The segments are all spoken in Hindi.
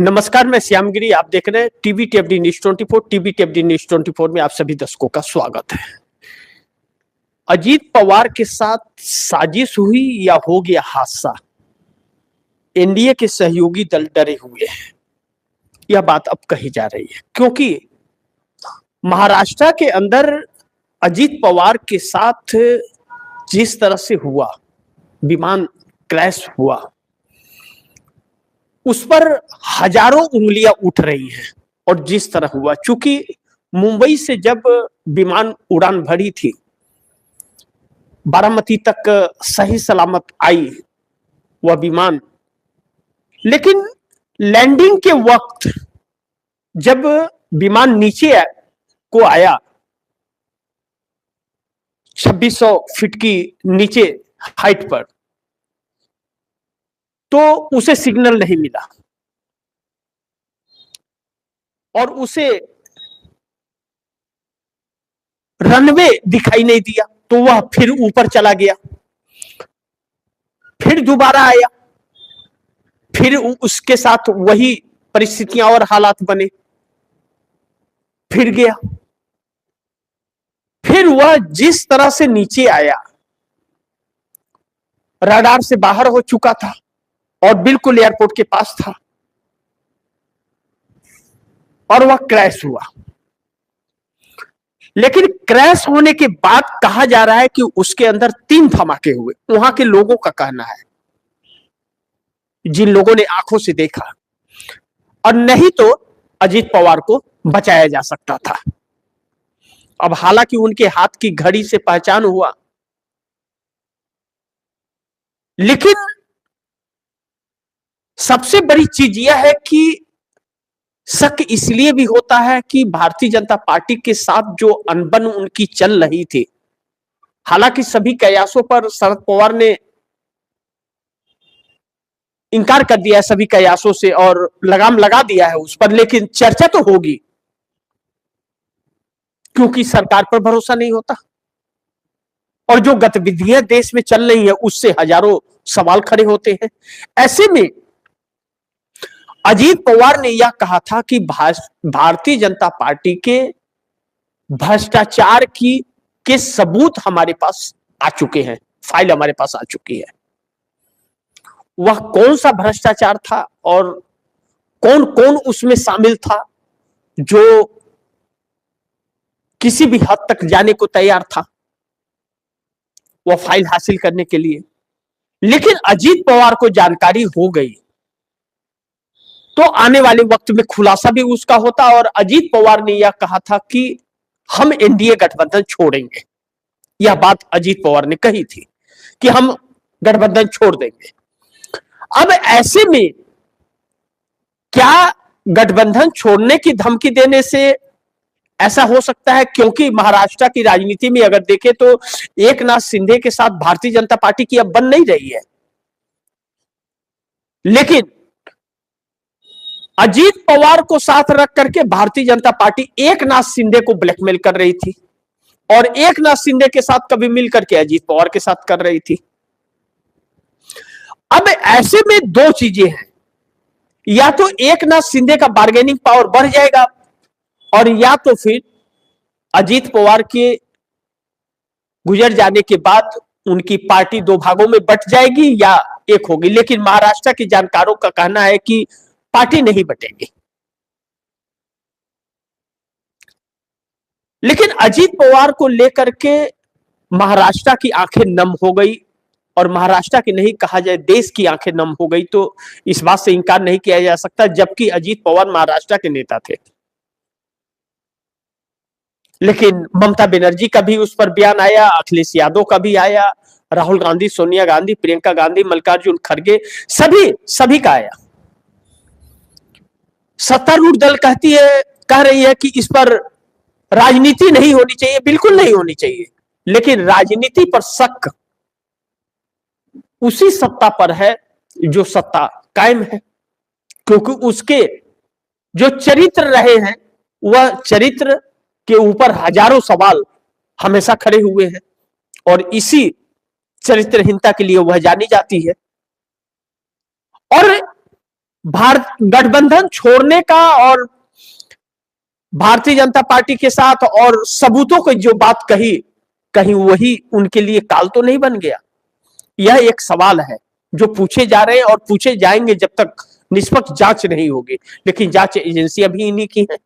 नमस्कार, मैं श्यामगिरी। आप देख रहे हैं टीवी टेपडी न्यूज 24। टीवी टेपडी न्यूज 24 में आप सभी दर्शकों का स्वागत है। अजीत पवार के साथ साजिश हुई या हो गया हादसा, एनडीए के सहयोगी दल डरे हुए हैं। यह बात अब कही जा रही है क्योंकि महाराष्ट्र के अंदर अजीत पवार के साथ जिस तरह से हुआ, विमान क्रैश हुआ, उस पर हजारों उंगलियां उठ रही हैं। और जिस तरह हुआ, चूंकि मुंबई से जब विमान उड़ान भरी थी, बारामती तक सही सलामत आई वह विमान, लेकिन लैंडिंग के वक्त जब विमान नीचे को आया, 2600 फीट की नीचे हाइट पर, तो उसे सिग्नल नहीं मिला और उसे रनवे दिखाई नहीं दिया, तो वह फिर ऊपर चला गया, फिर दोबारा आया, फिर उसके साथ वही परिस्थितियां और हालात बने, फिर गया, फिर वह जिस तरह से नीचे आया, रडार से बाहर हो चुका था और बिल्कुल एयरपोर्ट के पास था और वह क्रैश हुआ। लेकिन क्रैश होने के बाद कहा जा रहा है कि उसके अंदर 3 धमाके हुए। वहां के लोगों का कहना है, जिन लोगों ने आंखों से देखा, और नहीं तो अजीत पवार को बचाया जा सकता था। अब हालांकि उनके हाथ की घड़ी से पहचान हुआ, लेकिन सबसे बड़ी चीज यह है कि शक इसलिए भी होता है कि भारतीय जनता पार्टी के साथ जो अनबन उनकी चल रही थी, हालांकि सभी कयासों पर शरद पवार ने इनकार कर दिया है, सभी कयासों से, और लगाम लगा दिया है उस पर, लेकिन चर्चा तो होगी क्योंकि सरकार पर भरोसा नहीं होता और जो गतिविधियां देश में चल रही है उससे हजारों सवाल खड़े होते हैं। ऐसे में अजीत पवार ने यह कहा था कि भारतीय जनता पार्टी के भ्रष्टाचार के सबूत हमारे पास आ चुके हैं, फाइल हमारे पास आ चुकी है। वह कौन सा भ्रष्टाचार था और कौन कौन उसमें शामिल था जो किसी भी हद तक जाने को तैयार था वह फाइल हासिल करने के लिए, लेकिन अजीत पवार को जानकारी हो गई तो आने वाले वक्त में खुलासा भी उसका होता। और अजीत पवार ने यह कहा था कि हम एनडीए गठबंधन छोड़ेंगे। यह बात अजीत पवार ने कही थी कि हम गठबंधन छोड़ देंगे। अब ऐसे में क्या गठबंधन छोड़ने की धमकी देने से ऐसा हो सकता है? क्योंकि महाराष्ट्र की राजनीति में अगर देखें तो एकनाथ शिंदे के साथ भारतीय जनता पार्टी की अब बन नहीं रही है, लेकिन अजीत पवार को साथ रख करके भारतीय जनता पार्टी एकनाथ शिंदे को ब्लैकमेल कर रही थी और एकनाथ शिंदे के साथ कभी मिलकर के अजीत पवार के साथ कर रही थी। अब ऐसे में 2 चीजें हैं, या तो एकनाथ शिंदे का बार्गेनिंग पावर बढ़ जाएगा और या तो फिर अजीत पवार के गुजर जाने के बाद उनकी पार्टी 2 भागों में बंट जाएगी या एक होगी। लेकिन महाराष्ट्र के जानकारों का कहना है कि पार्टी नहीं बटेगी। लेकिन अजीत पवार को लेकर के महाराष्ट्र की आंखें नम हो गई, और महाराष्ट्र की नहीं कहा जाए देश की आंखें नम हो गई, तो इस बात से इंकार नहीं किया जा सकता, जबकि अजीत पवार महाराष्ट्र के नेता थे। लेकिन ममता बनर्जी का भी उस पर बयान आया, अखिलेश यादव का भी आया, राहुल गांधी, सोनिया गांधी, प्रियंका गांधी, मल्लिकार्जुन खड़गे, सभी का आया। सत्तारूढ़ दल कह रही है कि इस पर राजनीति नहीं होनी चाहिए, बिल्कुल नहीं होनी चाहिए, लेकिन राजनीति पर शक उसी सत्ता पर है जो सत्ता कायम है, क्योंकि उसके जो चरित्र रहे हैं वह चरित्र के ऊपर हजारों सवाल हमेशा खड़े हुए हैं और इसी चरित्रहीनता के लिए वह जानी जाती है। और भारत गठबंधन छोड़ने का और भारतीय जनता पार्टी के साथ और सबूतों को जो बात कही, कहीं वही उनके लिए काल तो नहीं बन गया? यह एक सवाल है जो पूछे जा रहे हैं और पूछे जाएंगे जब तक निष्पक्ष जांच नहीं होगी। लेकिन जांच एजेंसियां भी इन्हीं की हैं।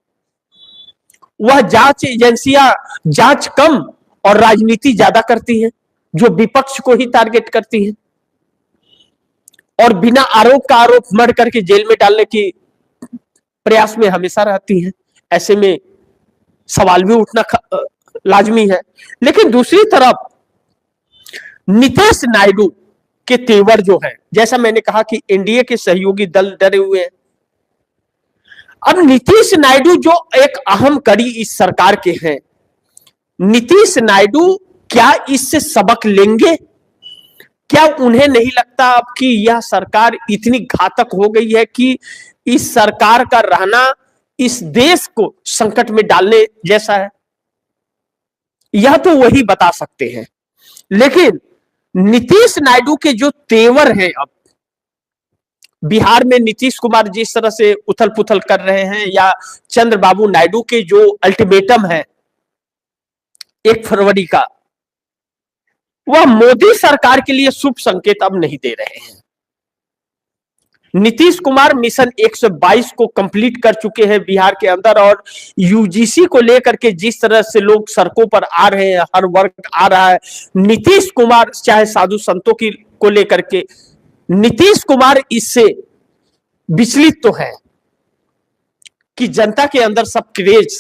वह जांच एजेंसियां जांच कम और राजनीति ज्यादा करती हैं, जो विपक्ष को ही टारगेट करती हैं और बिना आरोप का आरोप मर करके जेल में डालने की प्रयास में हमेशा रहती हैं। ऐसे में सवाल भी उठना लाजमी है। लेकिन दूसरी तरफ नीतीश नायडू के तेवर जो है, जैसा मैंने कहा कि एनडीए के सहयोगी दल डरे हुए हैं। अब नीतीश नायडू जो एक अहम कड़ी इस सरकार के हैं, नीतीश नायडू क्या इससे सबक लेंगे? क्या उन्हें नहीं लगता अब कि यह सरकार इतनी घातक हो गई है कि इस सरकार का रहना इस देश को संकट में डालने जैसा है? यह तो वही बता सकते हैं। लेकिन नीतीश नायडू के जो तेवर हैं, अब बिहार में नीतीश कुमार जिस तरह से उथल पुथल कर रहे हैं, या चंद्रबाबू नायडू के जो अल्टीमेटम है 1 फरवरी का, वह मोदी सरकार के लिए शुभ संकेत अब नहीं दे रहे हैं। नीतीश कुमार मिशन 122 को कंप्लीट कर चुके हैं बिहार के अंदर, और यूजीसी को लेकर के जिस तरह से लोग सड़कों पर आ रहे हैं, हर वर्ग आ रहा है, नीतीश कुमार चाहे साधु संतों की को लेकर के, नीतीश कुमार इससे विचलित तो है कि जनता के अंदर सब क्रेज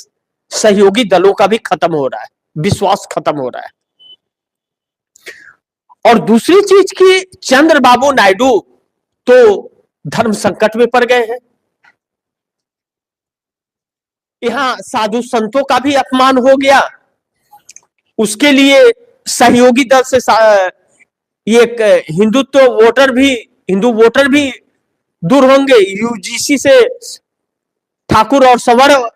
सहयोगी दलों का भी खत्म हो रहा है, विश्वास खत्म हो रहा है। और दूसरी चीज की चंद्रबाबू नायडू तो धर्म संकट में पड़ गए हैं। यहां साधु संतों का भी अपमान हो गया, उसके लिए सहयोगी दल से ये हिंदू वोटर भी दूर होंगे। यूजीसी से ठाकुर और सवर्ण,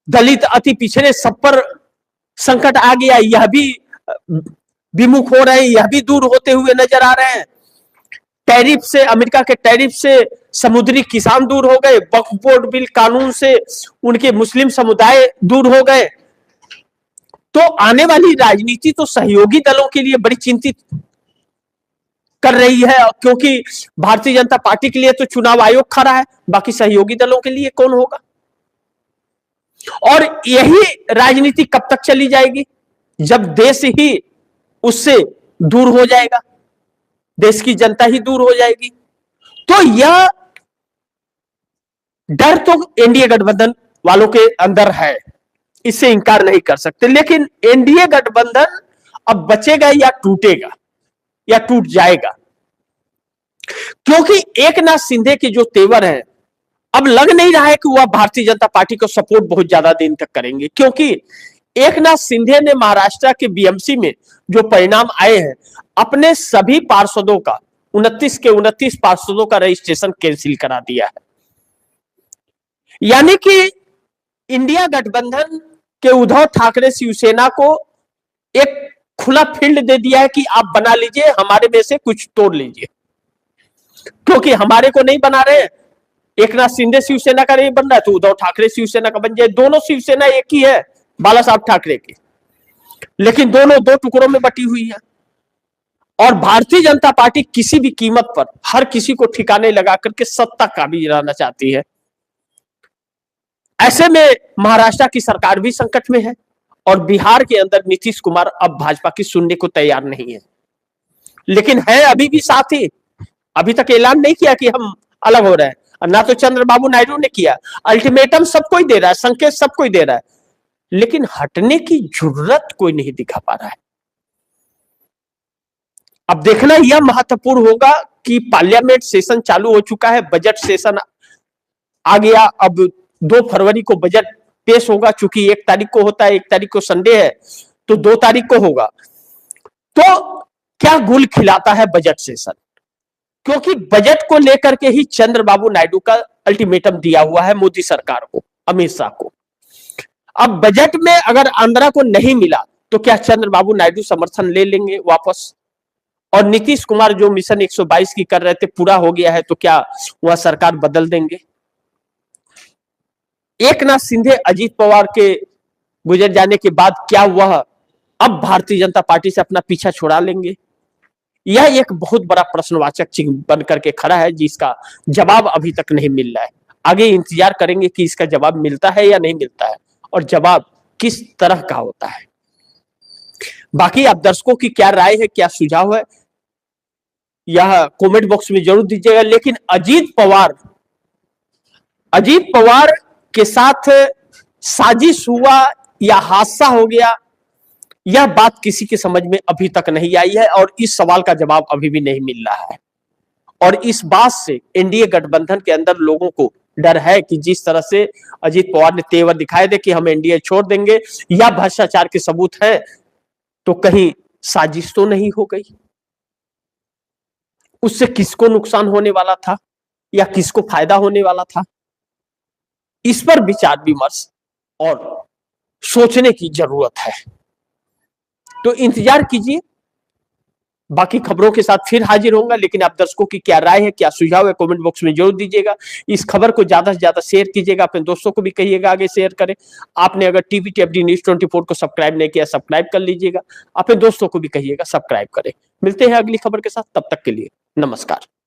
दलित, अति पिछड़े सब पर संकट आ गया, यह भी विमुख हो रहे हैं, यह भी दूर होते हुए नजर आ रहे हैं। टैरिफ से, अमेरिका के टैरिफ से समुद्री किसान दूर हो गए, वक्फ बोर्ड बिल कानून से उनके मुस्लिम समुदाय दूर हो गए। तो आने वाली राजनीति तो सहयोगी दलों के लिए बड़ी चिंतित कर रही है, क्योंकि भारतीय जनता पार्टी के लिए तो चुनाव आयोग खड़ा है, बाकी सहयोगी दलों के लिए कौन होगा? और यही राजनीति कब तक चली जाएगी? जब देश ही उससे दूर हो जाएगा, देश की जनता ही दूर हो जाएगी। तो यह डर तो एनडीए गठबंधन वालों के अंदर है, इससे इंकार नहीं कर सकते। लेकिन एनडीए गठबंधन अब बचेगा या टूटेगा या टूट जाएगा? क्योंकि एकनाथ शिंदे के जो तेवर हैं, अब लग नहीं रहा है कि वह भारतीय जनता पार्टी को सपोर्ट बहुत ज्यादा दिन तक करेंगे, क्योंकि एकनाथ शिंदे ने महाराष्ट्र के बीएमसी में जो परिणाम आए हैं, अपने सभी पार्षदों का 29 के 29 पार्षदों का रजिस्ट्रेशन कैंसिल करा दिया है। यानी कि इंडिया गठबंधन के उद्धव ठाकरे शिवसेना को एक खुला फील्ड दे दिया है कि आप बना लीजिए, हमारे में से कुछ तोड़ लीजिए, क्योंकि हमारे को नहीं बना रहे। एकनाथ शिंदे शिवसेना का नहीं बन रहा है तो उद्धव ठाकरे शिवसेना का बन जाए। दोनों शिवसेना एक ही है, बाला साहब ठाकरे की, लेकिन दोनों 2 टुकड़ों में बटी हुई है। और भारतीय जनता पार्टी किसी भी कीमत पर हर किसी को ठिकाने लगा करके सत्ता काबिज रहना चाहती है। ऐसे में महाराष्ट्र की सरकार भी संकट में है, और बिहार के अंदर नीतीश कुमार अब भाजपा की सुनने को तैयार नहीं है। लेकिन है अभी भी साथी, अभी तक ऐलान नहीं किया कि हम अलग हो रहे हैं, ना तो चंद्रबाबू नायडू ने किया। अल्टीमेटम सबको ही दे रहा है, संकेत सबको ही दे रहा है, लेकिन हटने की जरूरत कोई नहीं दिखा पा रहा है। अब देखना यह महत्वपूर्ण होगा कि पार्लियामेंट सेशन चालू हो चुका है, बजट सेशन आ गया। अब 2 फरवरी को बजट पेश होगा, चूंकि 1 तारीख को होता है, 1 तारीख को संडे है, तो 2 तारीख को होगा। तो क्या गुल खिलाता है बजट सेशन? क्योंकि बजट को लेकर के ही चंद्रबाबू नायडू का अल्टीमेटम दिया हुआ है मोदी सरकार को, अमित शाह को। अब बजट में अगर आंध्रा को नहीं मिला तो क्या चंद्रबाबू नायडू समर्थन ले लेंगे वापस? और नीतीश कुमार जो मिशन 122 की कर रहे थे पूरा हो गया है, तो क्या वह सरकार बदल देंगे? एकनाथ शिंदे अजीत पवार के गुजर जाने के बाद क्या वह अब भारतीय जनता पार्टी से अपना पीछा छुड़ा लेंगे? यह एक बहुत बड़ा प्रश्नवाचक चिन्ह बन करके खड़ा है, जिसका जवाब अभी तक नहीं मिल रहा है। आगे इंतजार करेंगे कि इसका जवाब मिलता है या नहीं मिलता है, और जवाब किस तरह का होता है। बाकी आप दर्शकों की क्या राय है, क्या सुझाव है, यह कमेंट बॉक्स में जरूर दीजिएगा। लेकिन अजीत पवार के साथ साजिश हुआ या हादसा हो गया, यह बात किसी के समझ में अभी तक नहीं आई है, और इस सवाल का जवाब अभी भी नहीं मिल रहा है। और इस बात से एनडीए गठबंधन के अंदर लोगों को डर है कि जिस तरह से अजीत पवार ने तेवर दिखाए थे कि हम एनडीए छोड़ देंगे या भ्रष्टाचार के सबूत है, तो कहीं साजिश तो नहीं हो गई? उससे किसको नुकसान होने वाला था या किसको फायदा होने वाला था? इस पर विचार विमर्श और सोचने की जरूरत है। तो इंतजार कीजिए, बाकी खबरों के साथ फिर हाजिर होऊंगा। लेकिन आप दर्शकों की क्या राय है, क्या सुझाव है, कमेंट बॉक्स में जरूर दीजिएगा। इस खबर को ज्यादा से ज्यादा शेयर कीजिएगा, अपने दोस्तों को भी कहिएगा आगे शेयर करें। आपने अगर टीवी न्यूज 24 को सब्सक्राइब नहीं किया, सब्सक्राइब कर लीजिएगा। अपने दोस्तों को भी कहिएगा सब्सक्राइब करें। मिलते हैं अगली खबर के साथ, तब तक के लिए नमस्कार।